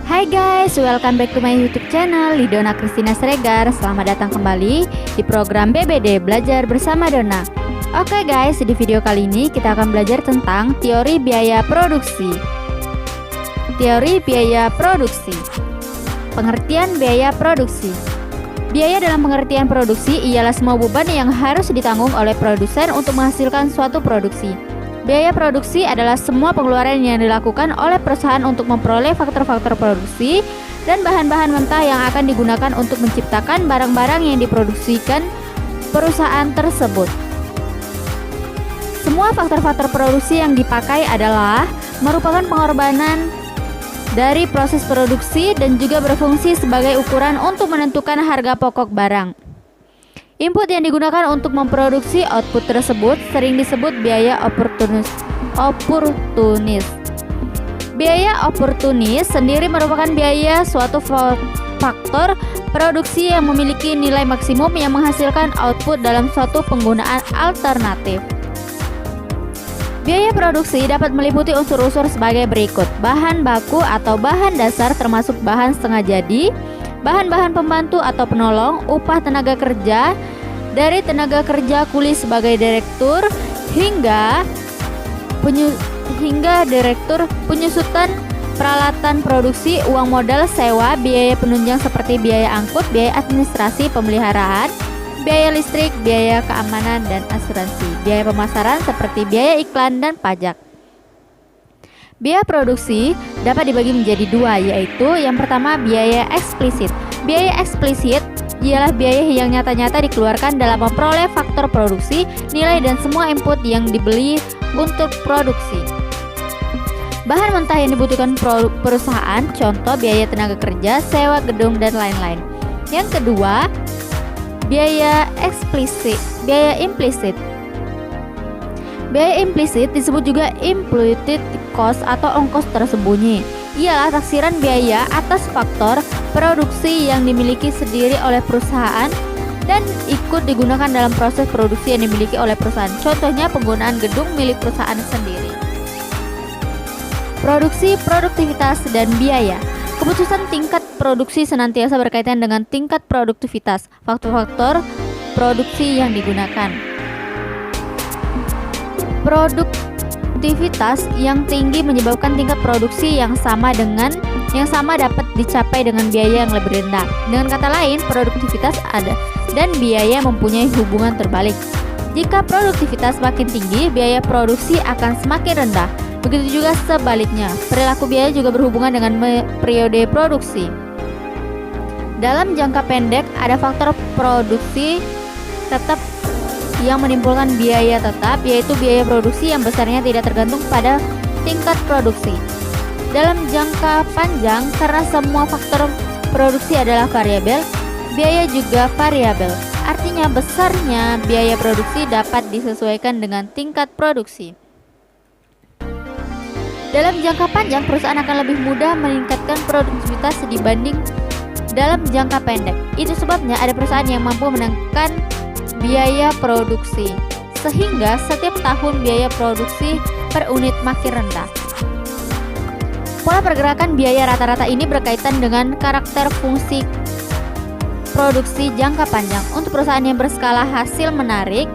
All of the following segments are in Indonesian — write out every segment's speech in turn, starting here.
Hai guys, welcome back to my YouTube channel Lidona Christina Sregar. Selamat datang kembali di program BBD Belajar Bersama Dona. Oke guys, di video kali ini kita akan belajar tentang teori biaya produksi. Teori biaya produksi. Pengertian biaya produksi. Biaya dalam pengertian produksi ialah semua beban yang harus ditanggung oleh produsen untuk menghasilkan suatu produksi. Biaya produksi adalah semua pengeluaran yang dilakukan oleh perusahaan untuk memperoleh faktor-faktor produksi dan bahan-bahan mentah yang akan digunakan untuk menciptakan barang-barang yang diproduksikan perusahaan tersebut. Semua faktor-faktor produksi yang dipakai adalah merupakan pengorbanan dari proses produksi dan juga berfungsi sebagai ukuran untuk menentukan harga pokok barang. Input yang digunakan untuk memproduksi output tersebut sering disebut biaya oportunis. Biaya oportunis sendiri merupakan biaya suatu faktor produksi yang memiliki nilai maksimum yang menghasilkan output dalam suatu penggunaan alternatif. Biaya produksi dapat meliputi unsur-unsur sebagai berikut: bahan baku atau bahan dasar termasuk bahan setengah jadi, bahan-bahan pembantu atau penolong, upah tenaga kerja, dari tenaga kerja kuli sebagai direktur hingga direktur penyusutan peralatan produksi, uang modal sewa, biaya penunjang seperti biaya angkut, biaya administrasi pemeliharaan, biaya listrik, biaya keamanan dan asuransi, biaya pemasaran seperti biaya iklan dan pajak. Biaya produksi dapat dibagi menjadi dua, yaitu yang pertama biaya eksplisit. Biaya eksplisit ialah biaya yang nyata-nyata dikeluarkan dalam memperoleh faktor produksi, nilai dan semua input yang dibeli untuk produksi. Bahan mentah yang dibutuhkan perusahaan, contoh biaya tenaga kerja, sewa gedung dan lain-lain. Yang kedua, biaya implisit. Biaya implisit disebut juga implicit cost atau ongkos tersembunyi. Ialah taksiran biaya atas faktor produksi yang dimiliki sendiri oleh perusahaan dan ikut digunakan dalam proses produksi yang dimiliki oleh perusahaan. Contohnya penggunaan gedung milik perusahaan sendiri. Produksi, produktivitas, dan biaya. Keputusan tingkat produksi senantiasa berkaitan dengan tingkat produktivitas, faktor-faktor produksi yang digunakan. Produktivitas yang tinggi menyebabkan tingkat produksi yang sama dapat dicapai dengan biaya yang lebih rendah. Dengan kata lain, produktivitas ada dan biaya mempunyai hubungan terbalik. Jika produktivitas makin tinggi, biaya produksi akan semakin rendah. Begitu juga sebaliknya. Perilaku biaya juga berhubungan dengan periode produksi. Dalam jangka pendek, ada faktor produksi tetap yang menimbulkan biaya tetap, yaitu biaya produksi yang besarnya tidak tergantung pada tingkat produksi. Dalam jangka panjang, karena semua faktor produksi adalah variabel, biaya juga variabel. Artinya besarnya biaya produksi dapat disesuaikan dengan tingkat produksi. Dalam jangka panjang, perusahaan akan lebih mudah meningkatkan produktivitas dibanding dalam jangka pendek. Itu sebabnya ada perusahaan yang mampu menekan biaya produksi, sehingga setiap tahun biaya produksi per unit makin rendah. Pola pergerakan biaya rata-rata ini berkaitan dengan karakter fungsi produksi jangka panjang. Untuk perusahaan yang berskala hasil menarik,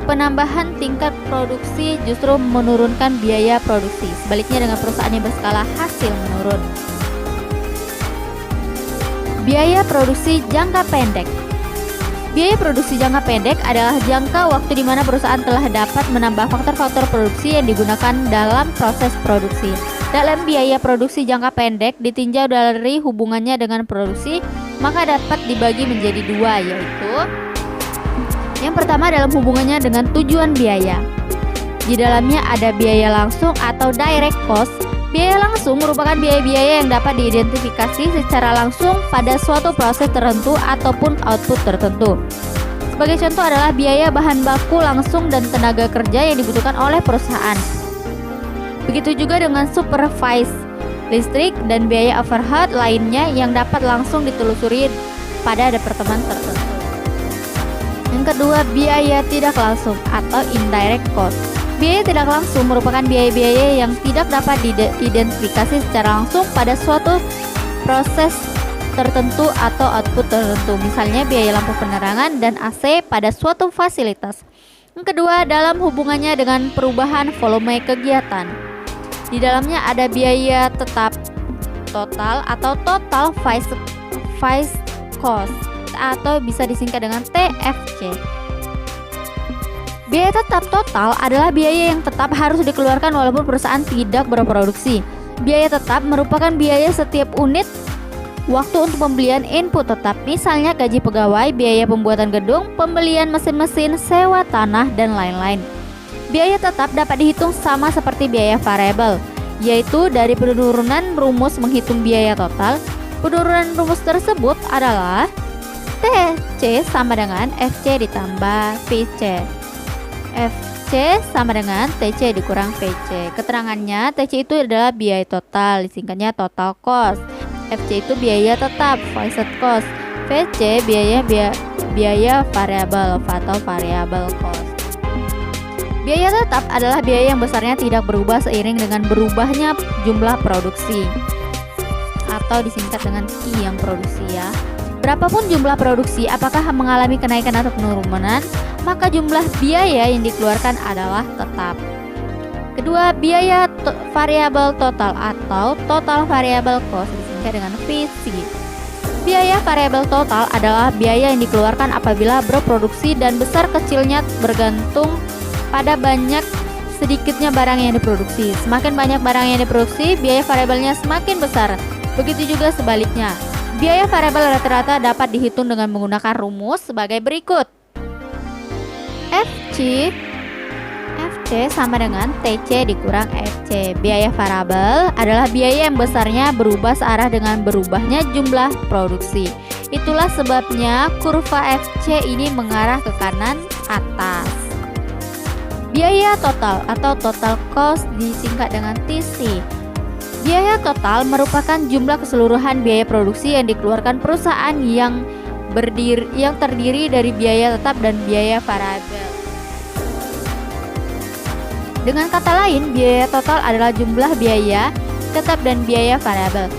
penambahan tingkat produksi justru menurunkan biaya produksi. Sebaliknya dengan perusahaan yang berskala hasil menurun. Biaya produksi jangka pendek. Biaya produksi jangka pendek adalah jangka waktu di mana perusahaan telah dapat menambah faktor-faktor produksi yang digunakan dalam proses produksi. Dalam biaya produksi jangka pendek ditinjau dari hubungannya dengan produksi, maka dapat dibagi menjadi dua, yaitu yang pertama dalam hubungannya dengan tujuan biaya. Di dalamnya ada biaya langsung atau direct cost. Biaya langsung merupakan biaya-biaya yang dapat diidentifikasi secara langsung pada suatu proses tertentu ataupun output tertentu. Sebagai contoh adalah biaya bahan baku langsung dan tenaga kerja yang dibutuhkan oleh perusahaan. Begitu juga dengan supervise listrik dan biaya overhead lainnya yang dapat langsung ditelusuri pada departemen tertentu. Yang kedua, biaya tidak langsung atau indirect cost. Biaya tidak langsung merupakan biaya-biaya yang tidak dapat diidentifikasi secara langsung pada suatu proses tertentu atau output tertentu, misalnya biaya lampu penerangan dan AC pada suatu fasilitas. Yang kedua, dalam hubungannya dengan perubahan volume kegiatan. Di dalamnya ada biaya tetap total atau total fixed cost atau bisa disingkat dengan TFC. Biaya tetap total adalah biaya yang tetap harus dikeluarkan walaupun perusahaan tidak berproduksi. Biaya tetap merupakan biaya setiap unit waktu untuk pembelian input tetap, misalnya gaji pegawai, biaya pembuatan gedung, pembelian mesin-mesin, sewa tanah, dan lain-lain. Biaya tetap dapat dihitung sama seperti biaya variabel, yaitu dari penurunan rumus menghitung biaya total. Penurunan rumus tersebut adalah TC sama dengan FC ditambah VC. FC sama dengan TC dikurang VC. Keterangannya, TC itu adalah biaya total, disingkatnya total cost. FC itu biaya tetap, fixed cost. VC biaya variabel atau variable cost. Biaya tetap adalah biaya yang besarnya tidak berubah seiring dengan berubahnya jumlah produksi atau disingkat dengan Q yang produksi ya. Berapapun jumlah produksi, apakah mengalami kenaikan atau penurunan, maka jumlah biaya yang dikeluarkan adalah tetap. Kedua, biaya variabel total atau total variable cost disingkat dengan VC. Biaya variabel total adalah biaya yang dikeluarkan apabila berproduksi dan besar kecilnya bergantung pada banyak sedikitnya barang yang diproduksi. Semakin banyak barang yang diproduksi, biaya variabelnya semakin besar. Begitu juga sebaliknya. Biaya variabel rata-rata dapat dihitung dengan menggunakan rumus sebagai berikut. FC sama dengan TC dikurang FC. Biaya variabel adalah biaya yang besarnya berubah searah dengan berubahnya jumlah produksi. Itulah sebabnya kurva FC ini mengarah ke kanan atas. Biaya total atau total cost disingkat dengan TC. Biaya total merupakan jumlah keseluruhan biaya produksi yang dikeluarkan perusahaan yang terdiri dari biaya tetap dan biaya variabel. Dengan kata lain, biaya total adalah jumlah biaya tetap dan biaya variabel.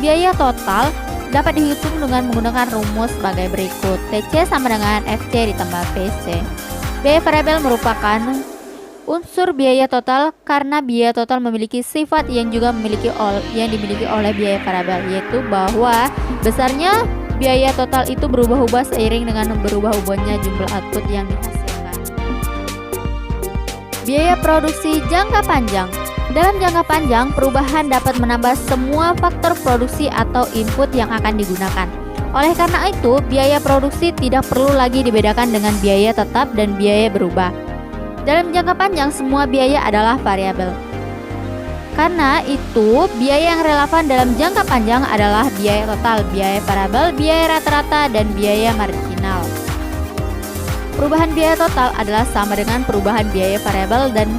Biaya total dapat dihitung dengan menggunakan rumus sebagai berikut. TC sama dengan FC ditambah VC. Biaya variabel merupakan unsur biaya total karena biaya total memiliki sifat yang juga dimiliki oleh biaya variabel, yaitu bahwa besarnya biaya total itu berubah-ubah seiring dengan berubah-ubahnya jumlah output yang dihasilkan. Biaya produksi jangka panjang. Dalam jangka panjang, perubahan dapat menambah semua faktor produksi atau input yang akan digunakan. Oleh karena itu, biaya produksi tidak perlu lagi dibedakan dengan biaya tetap dan biaya berubah. Dalam jangka panjang, semua biaya adalah variabel. Karena itu, biaya yang relevan dalam jangka panjang adalah biaya total, biaya variabel, biaya rata-rata, dan biaya marginal. Perubahan biaya total adalah sama dengan perubahan biaya variabel dan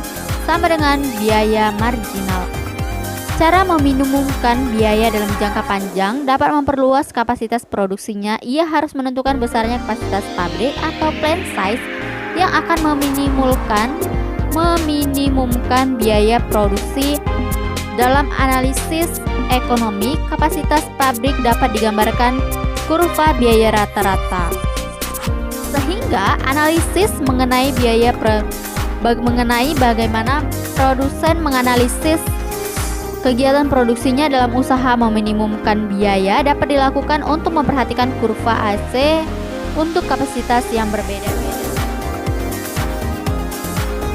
sama dengan biaya marginal. Cara meminimumkan biaya dalam jangka panjang dapat memperluas kapasitas produksinya. Ia harus menentukan besarnya kapasitas pabrik atau plant size yang akan meminimumkan biaya produksi. Dalam analisis ekonomi, kapasitas pabrik dapat digambarkan kurva biaya rata-rata. Sehingga analisis mengenai bagaimana produsen menganalisis kegiatan produksinya dalam usaha meminimumkan biaya dapat dilakukan untuk memperhatikan kurva AC untuk kapasitas yang berbeda-beda.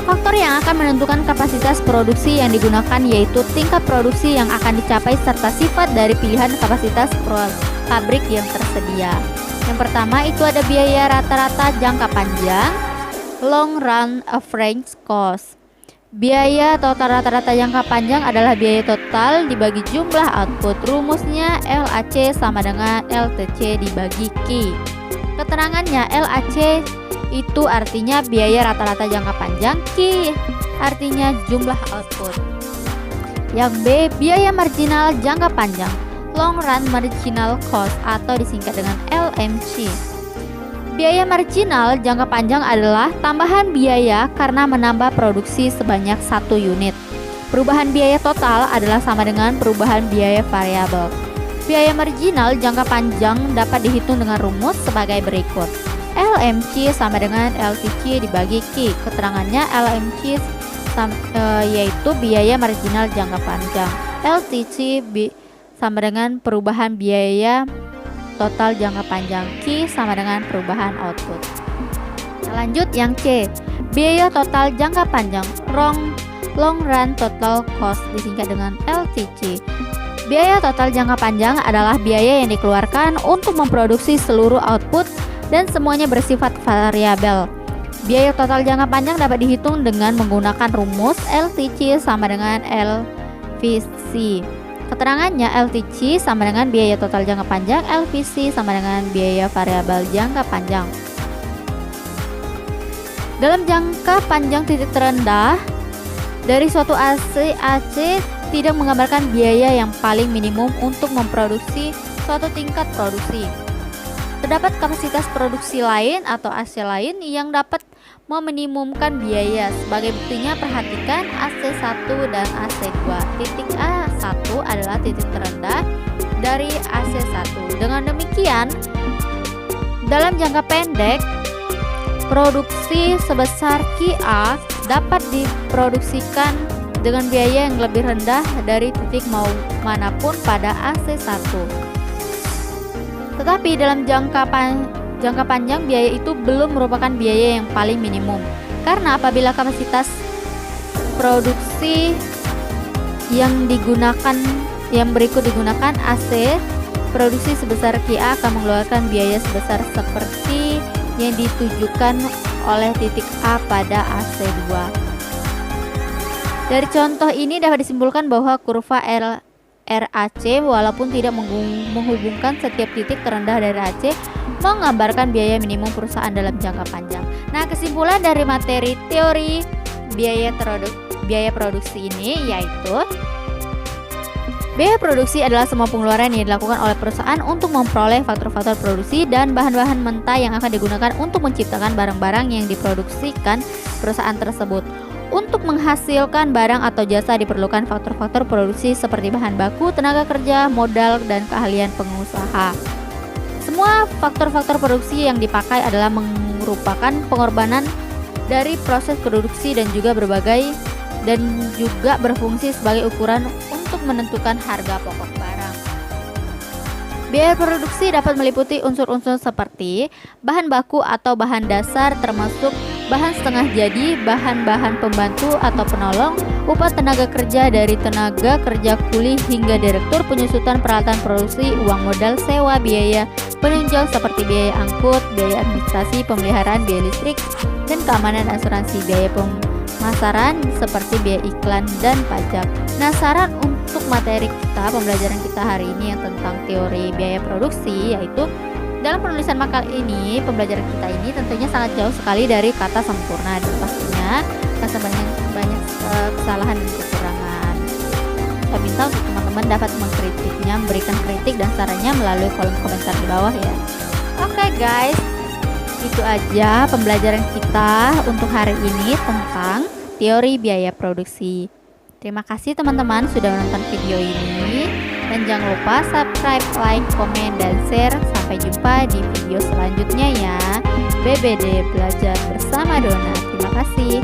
Faktor yang akan menentukan kapasitas produksi yang digunakan yaitu tingkat produksi yang akan dicapai serta sifat dari pilihan kapasitas pabrik yang tersedia. Yang pertama itu ada biaya rata-rata jangka panjang, long run average cost. Biaya total rata-rata jangka panjang adalah biaya total dibagi jumlah output. Rumusnya LAC sama dengan LTC dibagi Q. Keterangannya LAC itu artinya biaya rata-rata jangka panjang, Q artinya jumlah output. Yang B, biaya marginal jangka panjang, long run marginal cost atau disingkat dengan LMC. Biaya marginal jangka panjang adalah tambahan biaya karena menambah produksi sebanyak 1 unit. Perubahan biaya total adalah sama dengan perubahan biaya variabel. Biaya marginal jangka panjang dapat dihitung dengan rumus sebagai berikut. LMC sama dengan LTC dibagi Q. Keterangannya LMC yaitu biaya marginal jangka panjang. LTC sama dengan perubahan biaya total jangka panjang. Q sama dengan perubahan output. Lanjut yang C, biaya total jangka panjang, long run total cost disingkat dengan LTC. Biaya total jangka panjang adalah biaya yang dikeluarkan untuk memproduksi seluruh output dan semuanya bersifat variabel. Biaya total jangka panjang dapat dihitung dengan menggunakan rumus LTC sama dengan LVC. Keterangannya LTC sama dengan biaya total jangka panjang, LVC sama dengan biaya variabel jangka panjang. Dalam jangka panjang titik terendah dari suatu AC tidak menggambarkan biaya yang paling minimum untuk memproduksi suatu tingkat produksi. Terdapat kapasitas produksi lain atau AC lain yang dapat meminimumkan biaya. Sebagai buktinya perhatikan AC1 dan AC2. Titik A1 adalah titik terendah dari AC1. Dengan demikian, dalam jangka pendek, produksi sebesar QA dapat diproduksikan dengan biaya yang lebih rendah dari titik manapun pada AC1. Tetapi dalam jangka panjang biaya itu belum merupakan biaya yang paling minimum, karena apabila kapasitas produksi yang berikut digunakan AC, produksi sebesar QA akan mengeluarkan biaya sebesar seperti yang ditujukan oleh titik A pada AC2. Dari contoh ini dapat disimpulkan bahwa kurva RAC walaupun tidak menghubungkan setiap titik terendah dari AC menggambarkan biaya minimum perusahaan dalam jangka panjang. Nah, kesimpulan dari materi teori biaya produksi ini yaitu biaya produksi adalah semua pengeluaran yang dilakukan oleh perusahaan untuk memperoleh faktor-faktor produksi dan bahan-bahan mentah yang akan digunakan untuk menciptakan barang-barang yang diproduksikan perusahaan tersebut. Untuk menghasilkan barang atau jasa diperlukan faktor-faktor produksi seperti bahan baku, tenaga kerja, modal, dan keahlian pengusaha. Semua faktor-faktor produksi yang dipakai adalah merupakan pengorbanan dari proses produksi dan juga berfungsi sebagai ukuran untuk menentukan harga pokok barang. Biaya produksi dapat meliputi unsur-unsur seperti bahan baku atau bahan dasar termasuk bahan setengah jadi, bahan-bahan pembantu atau penolong, upah tenaga kerja dari tenaga kerja kuli hingga direktur, penyusutan peralatan produksi, uang modal, sewa, biaya penunjang seperti biaya angkut, biaya administrasi, pemeliharaan, biaya listrik, dan keamanan asuransi, biaya pemasaran seperti biaya iklan dan pajak. Nah, saran untuk materi kita, pembelajaran kita hari ini yang tentang teori biaya produksi yaitu dalam penulisan makalah ini, pembelajaran kita ini tentunya sangat jauh sekali dari kata sempurna dan pastinya akan banyak kesalahan dan kekurangan. Saya minta untuk teman-teman dapat mengkritiknya, memberikan kritik dan sarannya melalui kolom komentar di bawah ya. Oke guys, itu aja pembelajaran kita untuk hari ini tentang teori biaya produksi. Terima kasih teman-teman sudah menonton video ini. Dan jangan lupa subscribe, like, komen, dan share. Sampai jumpa di video selanjutnya ya. BBD Belajar Bersama Dona. Terima kasih.